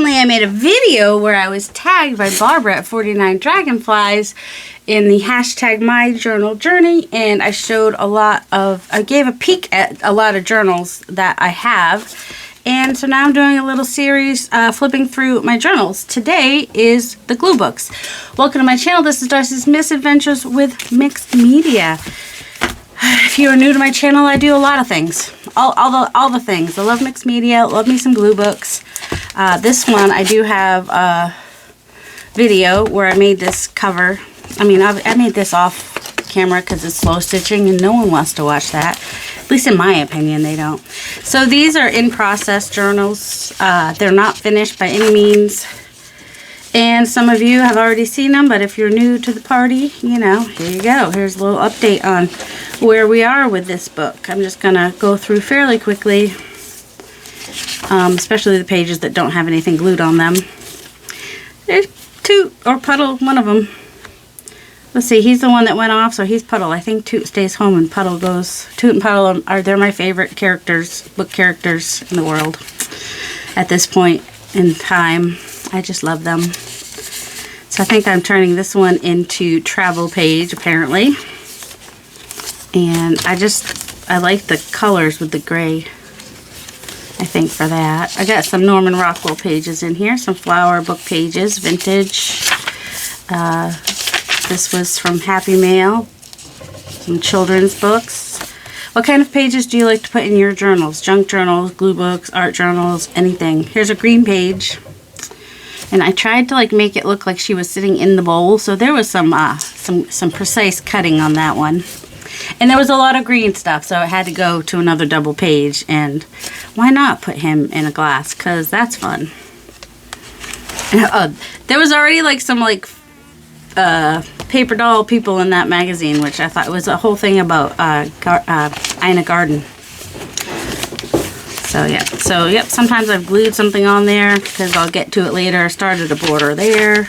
recently I made a video where I was tagged by Barbara at 49 Dragonflies in the hashtag My Journal Journey, and I showed I gave a peek at a lot of journals that I have. And so now I'm doing a little series flipping through my journals. Today is the glue books. Welcome to my channel. This is Darcy's Misadventures with Mixed Media. If you are new to my channel, I do a lot of things. All the things. I love mixed media. Love me some glue books. This one, I do have a video where I made this cover. I mean, I made this off camera because it's slow stitching and no one wants to watch that. At least in my opinion, they don't. So these are in process journals. They're not finished by any means. And some of you have already seen them, but if you're new to the party, you know, here you go. Here's a little update on where we are with this book. I'm just going to go through fairly quickly, especially the pages that don't have anything glued on them. There's Toot or Puddle, one of them. Let's see, he's the one that went off, so he's Puddle. I think Toot stays home and Puddle goes. Toot and Puddle they're my favorite characters, book characters in the world at this point in time. I just love them. So I think I'm turning this one into travel page, apparently. And I like the colors with the gray, I think, for that. I got some Norman Rockwell pages in here, some flower book pages, vintage. This was from Happy Mail, some children's books. What kind of pages do you like to put in your journals? Junk journals, glue books, art journals, anything. Here's a green page. And I tried to like make it look like she was sitting in the bowl, so there was some precise cutting on that one. And there was a lot of green stuff, so it had to go to another double page. And why not put him in a glass? Because that's fun. There was already like some like paper doll people in that magazine, which I thought was a whole thing about Ina Garden. So yep, sometimes I've glued something on there because I'll get to it later. I started a border there.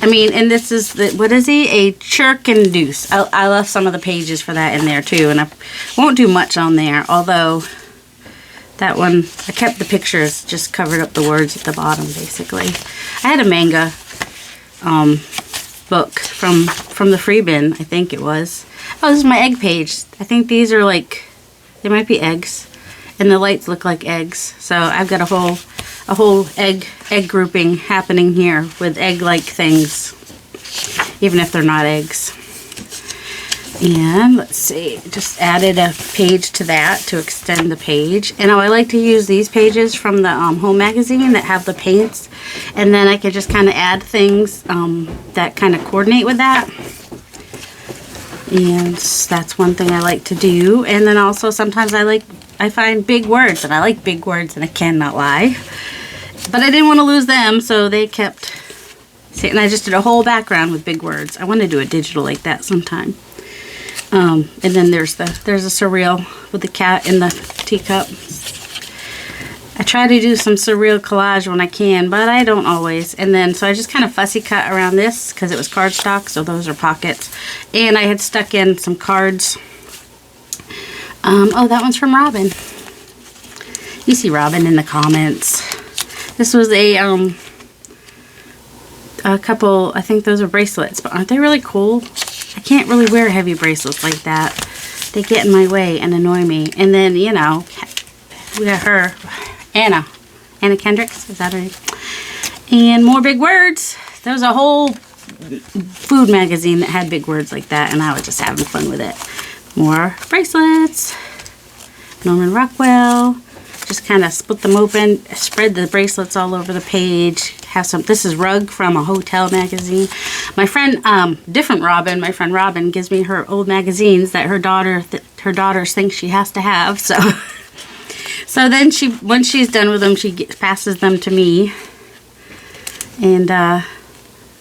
I mean, and this is, what is he? A Chirk and Deuce. I left some of the pages for that in there too, and I won't do much on there, although that one, I kept the pictures, just covered up the words at the bottom, basically. I had a manga book from the free bin, I think it was. Oh, this is my egg page. I think these are like, they might be eggs. And the lights look like eggs. So I've got a whole egg grouping happening here with egg-like things, even if they're not eggs. And let's see, just added a page to that to extend the page. And I like to use these pages from the home magazine that have the paints, and then I can just kind of add things that kind of coordinate with that. And that's one thing I like to do. And then also sometimes I find big words, and I like big words, and I cannot lie. But I didn't want to lose them, so they kept. See, and I just did a whole background with big words. I want to do it digital like that sometime. And then there's a surreal with the cat in the teacup. I try to do some surreal collage when I can, but I don't always. And then, so I just kind of fussy cut around this because it was cardstock, so those are pockets. And I had stuck in some cards. Oh, that one's from Robin. You see Robin in the comments. This was a couple, I think those are bracelets, but aren't they really cool? I can't really wear heavy bracelets like that. They get in my way and annoy me. And then, you know, we got her, Anna Kendricks, is that her name? And more big words. There was a whole food magazine that had big words like that, and I was just having fun with it. More bracelets. Norman Rockwell. Just kind of split them open, spread the bracelets all over the page. Have some. This is Rug from a hotel magazine. My friend, different Robin, my friend Robin gives me her old magazines that her daughters think she has to have. So, so then once she's done with them, she passes them to me. And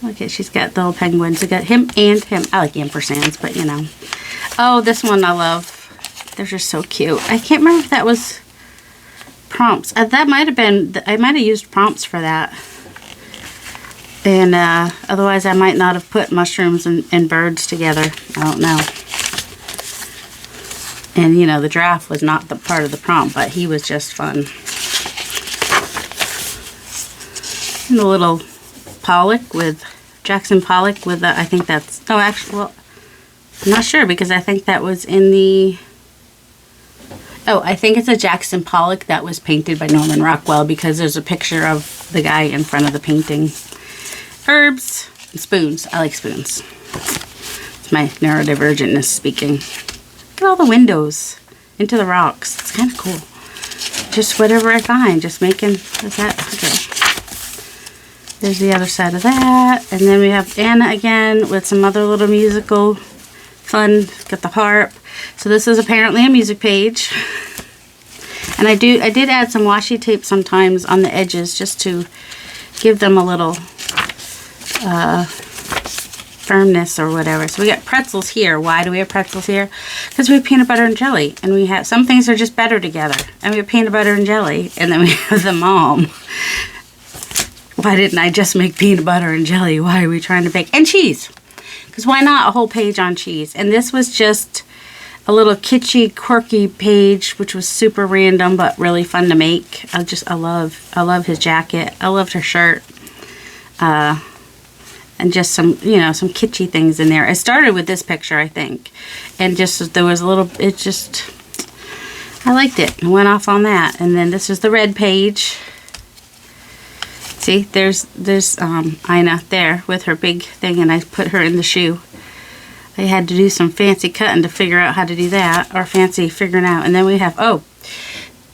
okay, she's got the little penguins. I got him and him. I like ampersands, but you know. Oh, this one I love. They're just so cute. I can't remember if that was prompts. That might have been, I might have used prompts for that. And otherwise I might not have put mushrooms and birds together. I don't know. And you know, the giraffe was not the part of the prompt, but he was just fun. using the little Pollock with Jackson Pollock with the, I think that's, oh actually, well, I'm not sure because I think that was in the, oh, I think it's a Jackson Pollock that was painted by Norman Rockwell because there's a picture of the guy in front of the painting. Herbs and spoons. I like spoons. It's my neurodivergentness speaking. Look at all the windows into the rocks. It's kind of cool. Just whatever I find. Just making, is that, okay. There's the other side of that. And then we have Anna again with some other little musical fun. Got the harp. So this is apparently a music page. And I did add some washi tape sometimes on the edges just to give them a little firmness or whatever. So we got pretzels here. Why do we have pretzels here? Because we have peanut butter and jelly. And we have, some things are just better together. And we have peanut butter and jelly. And then we have the mom. Why didn't I just make peanut butter and jelly? Why are we trying to bake? And cheese. Because why not a whole page on cheese? And this was just a little kitschy, quirky page, which was super random, but really fun to make. I love his jacket. I loved her shirt. And just some, you know, some kitschy things in there. I started with this picture, I think. And just, there was a little, it just, I liked it. I went off on that. And then this is the red page. See, there's Ina there with her big thing, and I put her in the shoe. I had to do some fancy cutting to figure out how to do that, or fancy figuring out. And then we have, oh,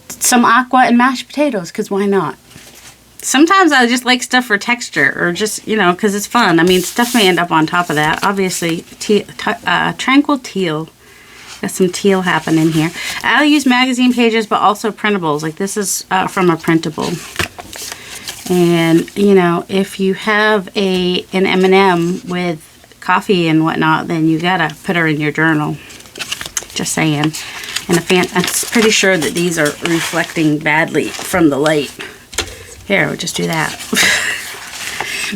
some aqua and mashed potatoes, because why not? Sometimes I just like stuff for texture, or just, you know, because it's fun. I mean, stuff may end up on top of that. Obviously, tranquil teal. Got some teal happening here. I'll use magazine pages, but also printables. Like this is from a printable. And, you know, if you have an M&M with coffee and whatnot, then you gotta put her in your journal. Just saying. And I'm pretty sure that these are reflecting badly from the light. Here, we'll just do that.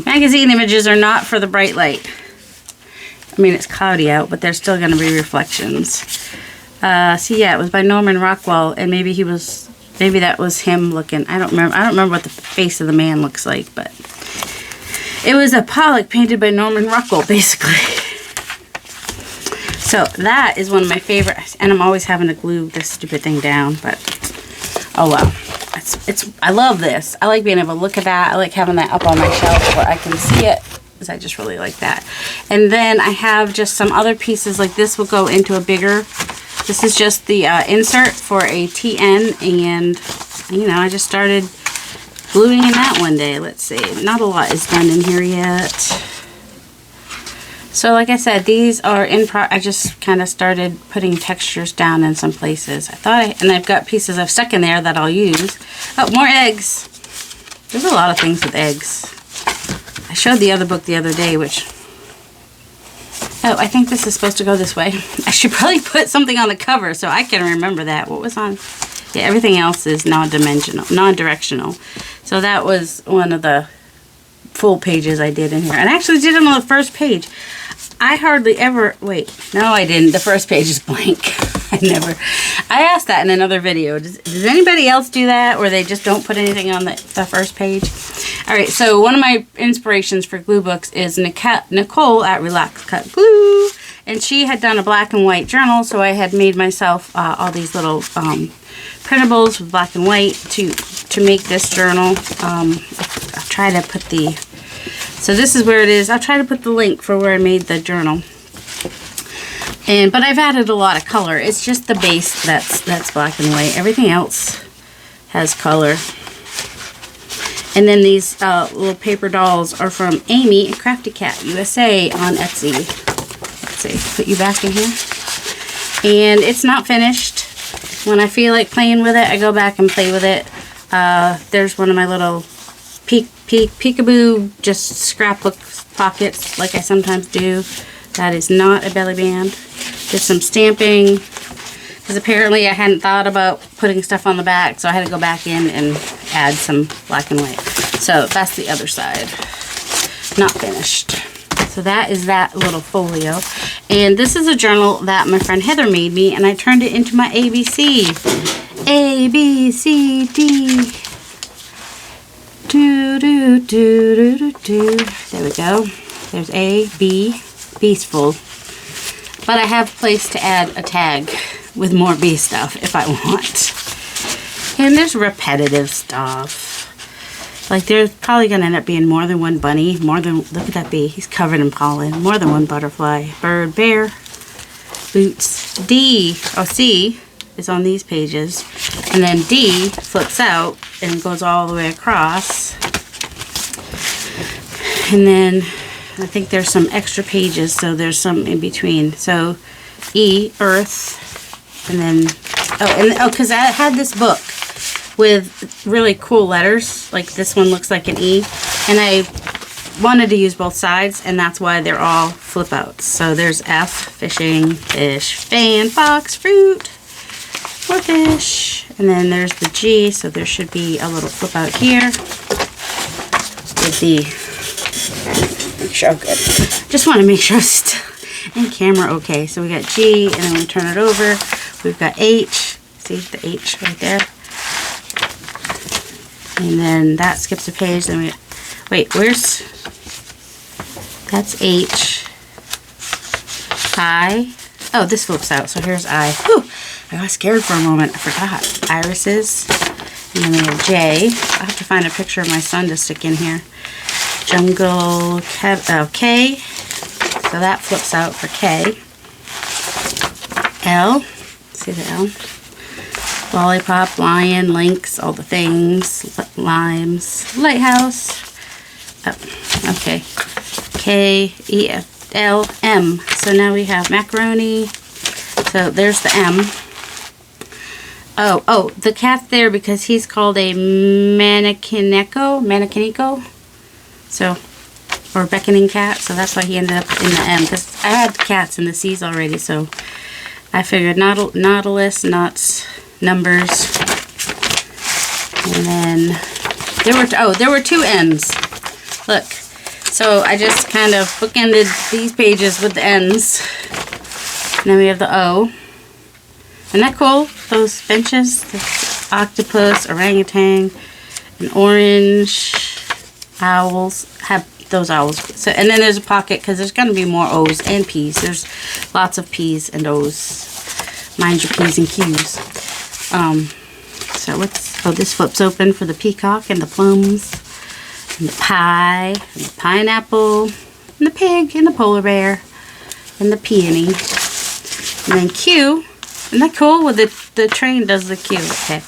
Magazine images are not for the bright light. I mean, it's cloudy out, but there's still gonna be reflections. See, yeah, it was by Norman Rockwell, and maybe that was him looking. I don't remember what the face of the man looks like, but it was a Pollock painted by Norman Rockwell, basically. So that is one of my favorites, and I'm always having to glue this stupid thing down, but oh well. I love this. I like being able to look at that. I like having that up on my shelf where I can see it, because I just really like that. And then I have just some other pieces, like this will go into a bigger. This is just the insert for a TN, and you know, I just started gluing in that one day. Let's see, not a lot is done in here yet. So like I said, these are I just kind of started putting textures down in some places. And I've got pieces I've stuck in there that I'll use. Oh, more eggs. There's a lot of things with eggs. I showed the other book the other day, which, oh, I think this is supposed to go this way. I should probably put something on the cover so I can remember that. What was on? Yeah, everything else is non-directional. So that was one of the full pages I did in here. And I actually did it on the first page. I hardly ever, wait, no I didn't. The first page is blank. I asked that in another video. Does anybody else do that, or they just don't put anything on the first page? Alright, so one of my inspirations for glue books is Nicole at Relax Cut Glue. And she had done a black and white journal, so I had made myself all these little printables with black and white to make this journal. I'll try to put so this is where it is. I'll try to put the link for where I made the journal. But I've added a lot of color. It's just the base that's black and white. Everything else has color. And then these little paper dolls are from Amy and Crafty Cat USA on Etsy. Let's see, put you back in here. And it's not finished. When I feel like playing with it, I go back and play with it. There's one of my little peekaboo, just scrapbook pockets, like I sometimes do. That is not a belly band. Just some stamping, because apparently I hadn't thought about putting stuff on the back, so I had to go back in and add some black and white. So that's the other side. Not finished. So that is that little folio. And this is a journal that my friend Heather made me, and I turned it into my ABC. A, B, C, D. Do, do, do, do, do, do. There we go. There's A, B. B's full. But I have place to add a tag with more B stuff if I want. And there's repetitive stuff. Like there's probably going to end up being more than one bunny. Look at that bee. He's covered in pollen. More than one butterfly. Bird, bear, boots. C is on these pages. And then D flips out and goes all the way across. And then I think there's some extra pages, so there's some in between. So E, earth, and then, because I had this book with really cool letters, like this one looks like an E, and I wanted to use both sides, and that's why they're all flip outs. So there's F, fishing, fish, fan, fox, fruit, or fish, and then there's the G, so there should be a little flip out here with the, make sure I'm good. Just want to make sure it's still in camera okay. So we got G, and then we turn it over. We've got H. See the H right there. And then that skips a page. Then we, wait, that's H. I. Oh, this flips out. So here's I. Whew, I got scared for a moment. I forgot. Irises. And then we have J. I'll have to find a picture of my son to stick in here. Jungle, K, so that flips out for K. L, see the L? Lollipop, lion, lynx, all the things, limes, lighthouse. Oh, okay. K, E, F, L, M. So now we have macaroni. So there's the M. Oh, the cat's there because he's called a mannequinico. So, or beckoning cat, so that's why he ended up in the M, because I had cats in the C's already, so I figured nautilus, knots, numbers, and then there were two N's. Look, so I just kind of bookended these pages with the N's, and then we have the O. Isn't that cool? Those benches, the octopus, orangutan, an orange. Owls, have those owls. So, and then there's a pocket because there's going to be more O's and P's. There's lots of P's and O's. Mind your P's and Q's. So this flips open for the peacock and the plums and the pie and the pineapple and the pig and the polar bear and the peony. And then Q. Isn't that cool? Well, the train does the Q. Okay.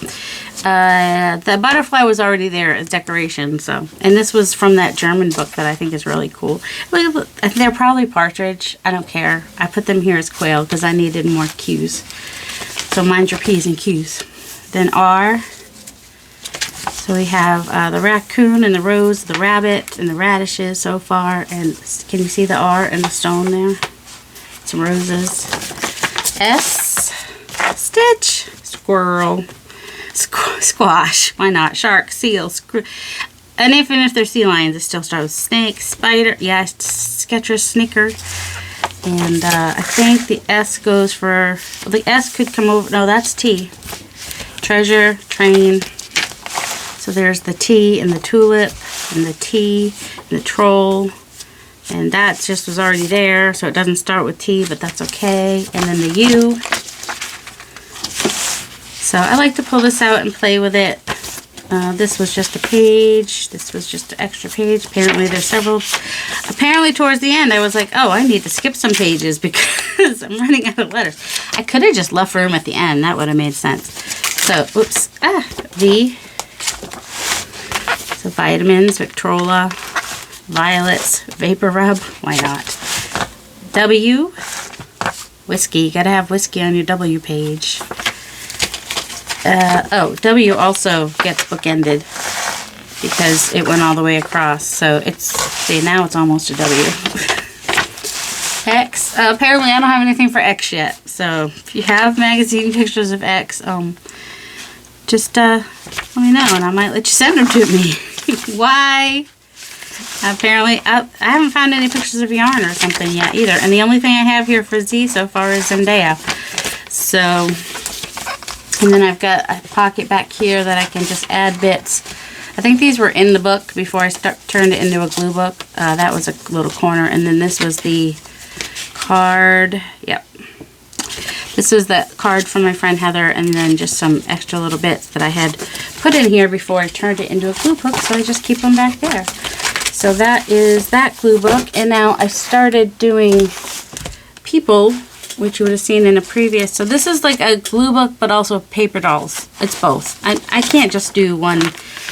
The butterfly was already there as decoration, so, and this was from that German book that I think is really cool. They're probably partridge. I don't care. I put them here as quail because I needed more Q's. So mind your P's and Q's. Then R. So we have the raccoon and the rose, the rabbit and the radishes so far. And can you see the R and the stone there? Some roses. S. Stitch. Squirrel. Squash, why not? Shark, seal, and even if they're sea lions, it still starts with snake, spider, yeah, Sketcher, snicker, and I think the S goes for, well, the S could come over, no, that's T, treasure, train, so there's the T and the tulip, and the T, and the troll, and that just was already there, so it doesn't start with T, but that's okay, and then the U. So I like to pull this out and play with it. This was just a page. This was just an extra page. Apparently there's several. Apparently towards the end I was like, oh, I need to skip some pages because I'm running out of letters. I could have just left room at the end. That would have made sense. So, oops. V. So vitamins, Victrola, violets, vapor rub. Why not? W. Whiskey. You gotta have whiskey on your W page. W also gets bookended because it went all the way across. So see, now it's almost a W. X. Apparently I don't have anything for X yet. So if you have magazine pictures of X, just let me know and I might let you send them to me. Why? Apparently, I haven't found any pictures of yarn or something yet either. And the only thing I have here for Z so far is Zendaya. So... And then I've got a pocket back here that I can just add bits. I think these were in the book before I turned it into a glue book. That was a little corner, and then this was the card. Yep. This was the card from my friend Heather, and then just some extra little bits that I had put in here before I turned it into a glue book, so I just keep them back there. So that is that glue book, and now I started doing people, which you would have seen in a previous. So this is like a glue book, but also paper dolls. It's both. I can't just do one.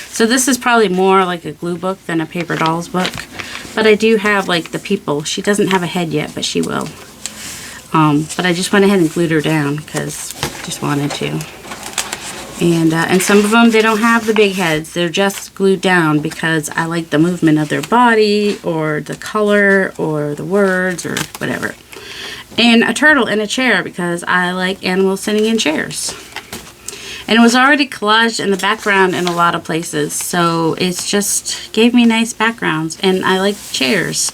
So this is probably more like a glue book than a paper dolls book. But I do have like the people. She doesn't have a head yet, but she will. But I just went ahead and glued her down because I just wanted to. And some of them, they don't have the big heads. They're just glued down because I like the movement of their body or the color or the words or whatever. And a turtle in a chair because I like animals sitting in chairs. And it was already collaged in the background in a lot of places. So it's just gave me nice backgrounds. And I like chairs.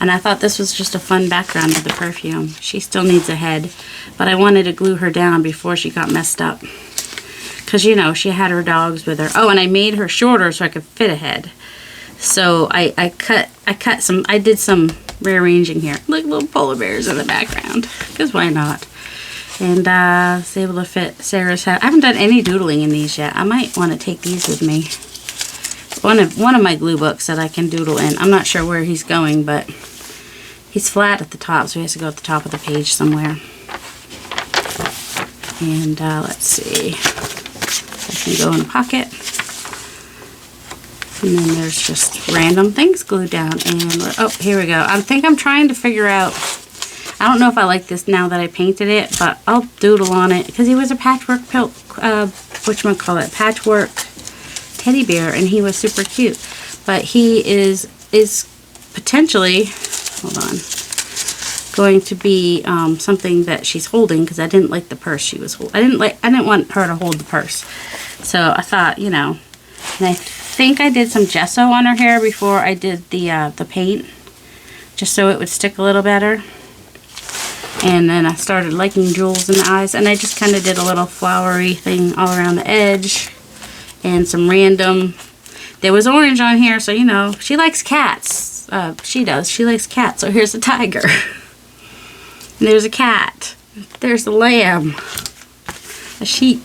And I thought this was just a fun background to the perfume. She still needs a head. But I wanted to glue her down before she got messed up. Because, you know, she had her dogs with her. Oh, and I made her shorter so I could fit a head. So I did some rearranging here. Look, little polar bears in the background. Because why not? And I was able to fit Sarah's head. I haven't done any doodling in these yet. I might want to take these with me. One of my glue books that I can doodle in. I'm not sure where he's going, but he's flat at the top, so he has to go at the top of the page somewhere. And let's see. I can go in a pocket. And then there's just random things glued down. And oh, here we go. I think I'm trying to figure out. I don't know if I like this now that I painted it, but I'll doodle on it because he was a patchwork patchwork teddy bear, and he was super cute. But he is potentially, hold on, going to be something that she's holding because I didn't like the purse she was holding. I didn't want her to hold the purse. So I thought, you know, and I think I did some gesso on her hair before I did the paint, just so it would stick a little better. And then I started liking jewels in the eyes, and I just kind of did a little flowery thing all around the edge, and some random. There was orange on here, so you know she likes cats. She does. She likes cats. So here's a tiger. And there's a cat. There's a lamb. A sheep.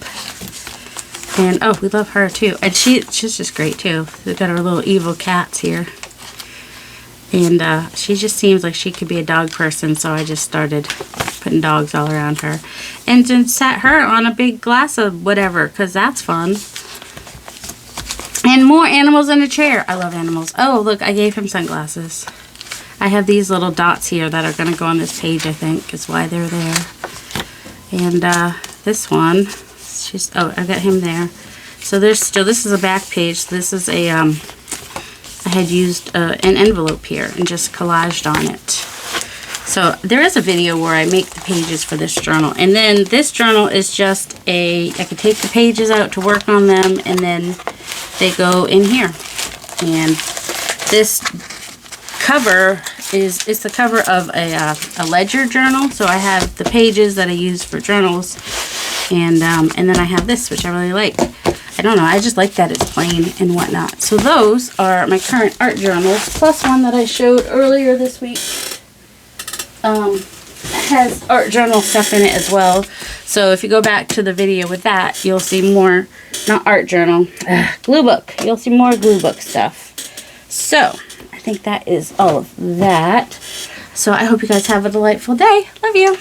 And oh, we love her too. And she's just great too. We've got our little evil cats here. And she just seems like she could be a dog person, so I just started putting dogs all around her. And then sat her on a big glass of whatever, because that's fun. And more animals in a chair. I love animals. Oh, look, I gave him sunglasses. I have these little dots here that are going to go on this page, I think, is why they're there. And this one, oh, I got him there. So there's still, this is a back page. This is a, I had used an envelope here and just collaged on it. So there is a video where I make the pages for this journal. And then this journal is just I can take the pages out to work on them, and then they go in here. And this cover is the cover of a ledger journal. So I have the pages that I use for journals. And then I have this, which I really like. I don't know, I just like that it's plain and whatnot. So those are my current art journals, plus one that I showed earlier this week. Has art journal stuff in it as well. So if you go back to the video with that, you'll see more, not art journal, glue book. You'll see more glue book stuff. So I think that is all of that. So I hope you guys have a delightful day. Love you.